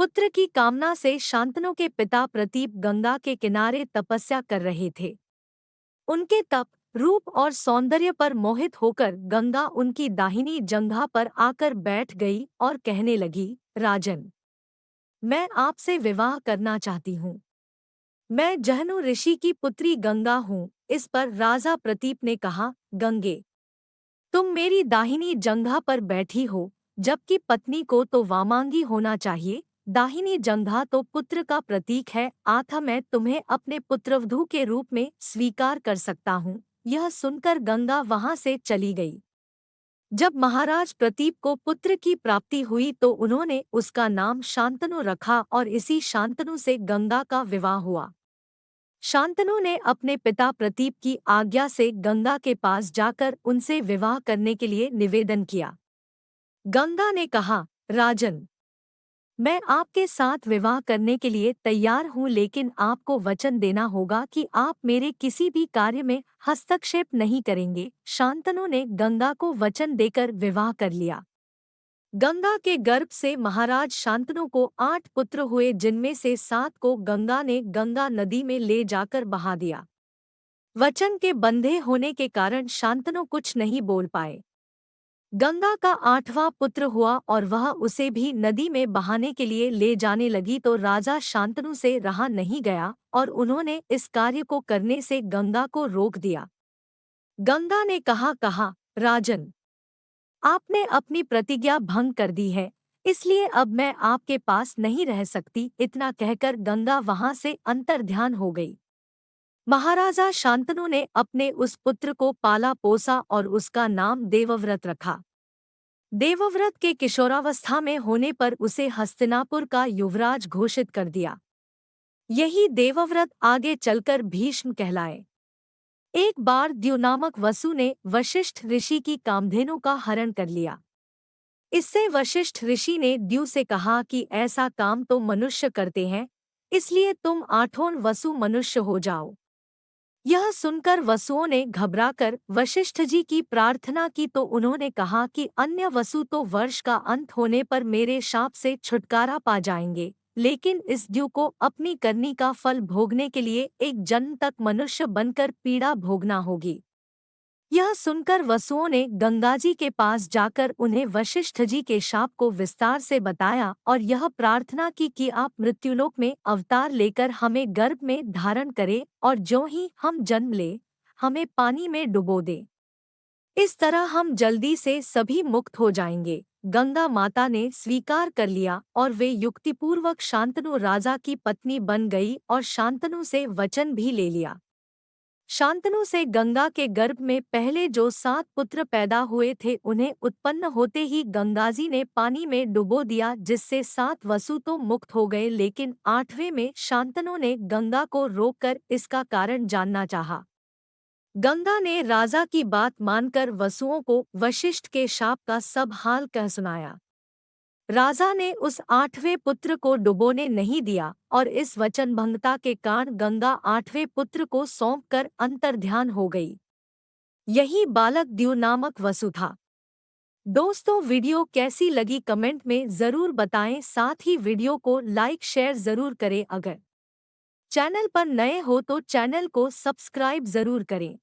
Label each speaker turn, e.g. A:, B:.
A: पुत्र की कामना से शांतनु के पिता प्रतीप गंगा के किनारे तपस्या कर रहे थे। उनके तप, रूप और सौंदर्य पर मोहित होकर गंगा उनकी दाहिनी जंघा पर आकर बैठ गई और कहने लगी, राजन, मैं आपसे विवाह करना चाहती हूँ। मैं जहनु ऋषि की पुत्री गंगा हूँ। इस पर राजा प्रतीप ने कहा, गंगे, तुम मेरी दाहिनी जंघा पर बैठी हो, जबकि पत्नी को तो वामांगी होना चाहिए। दाहिनी जंघा तो पुत्र का प्रतीक है, अतः मैं तुम्हें अपने पुत्रवधू के रूप में स्वीकार कर सकता हूँ। यह सुनकर गंगा वहां से चली गई। जब महाराज प्रतीप को पुत्र की प्राप्ति हुई तो उन्होंने उसका नाम शांतनु रखा और इसी शांतनु से गंगा का विवाह हुआ। शांतनु ने अपने पिता प्रतीप की आज्ञा से गंगा के पास जाकर उनसे विवाह करने के लिए निवेदन किया। गंगा ने कहा, राजन, मैं आपके साथ विवाह करने के लिए तैयार हूँ, लेकिन आपको वचन देना होगा कि आप मेरे किसी भी कार्य में हस्तक्षेप नहीं करेंगे। शांतनु ने गंगा को वचन देकर विवाह कर लिया। गंगा के गर्भ से महाराज शांतनु को 8 पुत्र हुए, जिनमें से 7 को गंगा ने गंगा नदी में ले जाकर बहा दिया। वचन के बंधे होने के कारण शांतनु कुछ नहीं बोल पाए। गंगा का 8वां पुत्र हुआ और वह उसे भी नदी में बहाने के लिए ले जाने लगी तो राजा शांतनु से रहा नहीं गया और उन्होंने इस कार्य को करने से गंगा को रोक दिया। गंगा ने कहा, राजन, आपने अपनी प्रतिज्ञा भंग कर दी है, इसलिए अब मैं आपके पास नहीं रह सकती। इतना कहकर गंगा वहां से अंतर्ध्यान हो गई। महाराजा शांतनु ने अपने उस पुत्र को पाला पोसा और उसका नाम देवव्रत रखा। देवव्रत के किशोरावस्था में होने पर उसे हस्तिनापुर का युवराज घोषित कर दिया। यही देवव्रत आगे चलकर भीष्म कहलाए। एक बार द्यु नामक वसु ने वशिष्ठ ऋषि की कामधेनु का हरण कर लिया। इससे वशिष्ठ ऋषि ने द्यु से कहा कि ऐसा काम तो मनुष्य करते हैं, इसलिए तुम 8वां वसु मनुष्य हो जाओ। यह सुनकर वसुओं ने घबराकर वशिष्ठ जी की प्रार्थना की तो उन्होंने कहा कि अन्य वसु तो वर्ष का अंत होने पर मेरे शाप से छुटकारा पा जाएंगे, लेकिन इस द्यु को अपनी करनी का फल भोगने के लिए एक जन्म तक मनुष्य बनकर पीड़ा भोगना होगी। यह सुनकर वसुओं ने गंगाजी के पास जाकर उन्हें वशिष्ठ जी के शाप को विस्तार से बताया और यह प्रार्थना की कि आप मृत्युलोक में अवतार लेकर हमें गर्भ में धारण करें और ज्यों ही हम जन्म ले हमें पानी में डुबो दें। इस तरह हम जल्दी से सभी मुक्त हो जाएंगे। गंगा माता ने स्वीकार कर लिया और वे युक्तिपूर्वक शांतनु राजा की पत्नी बन गई और शांतनु से वचन भी ले लिया। शांतनु से गंगा के गर्भ में पहले जो 7 पुत्र पैदा हुए थे उन्हें उत्पन्न होते ही गंगाजी ने पानी में डुबो दिया, जिससे 7 वसु तो मुक्त हो गए, लेकिन 8वें में शांतनु ने गंगा को रोककर इसका कारण जानना चाहा। गंगा ने राजा की बात मानकर वसुओं को वशिष्ठ के शाप का सब हाल कह सुनाया। राजा ने उस 8वें पुत्र को डुबोने नहीं दिया और इस वचनभंगता के कारण गंगा 8वें पुत्र को सौंपकर अंतर्ध्यान हो गई। यही बालक द्यु नामक वसु था। दोस्तों, वीडियो कैसी लगी कमेंट में ज़रूर बताएं, साथ ही वीडियो को लाइक शेयर ज़रूर करें। अगर चैनल पर नए हो तो चैनल को सब्सक्राइब ज़रूर करें।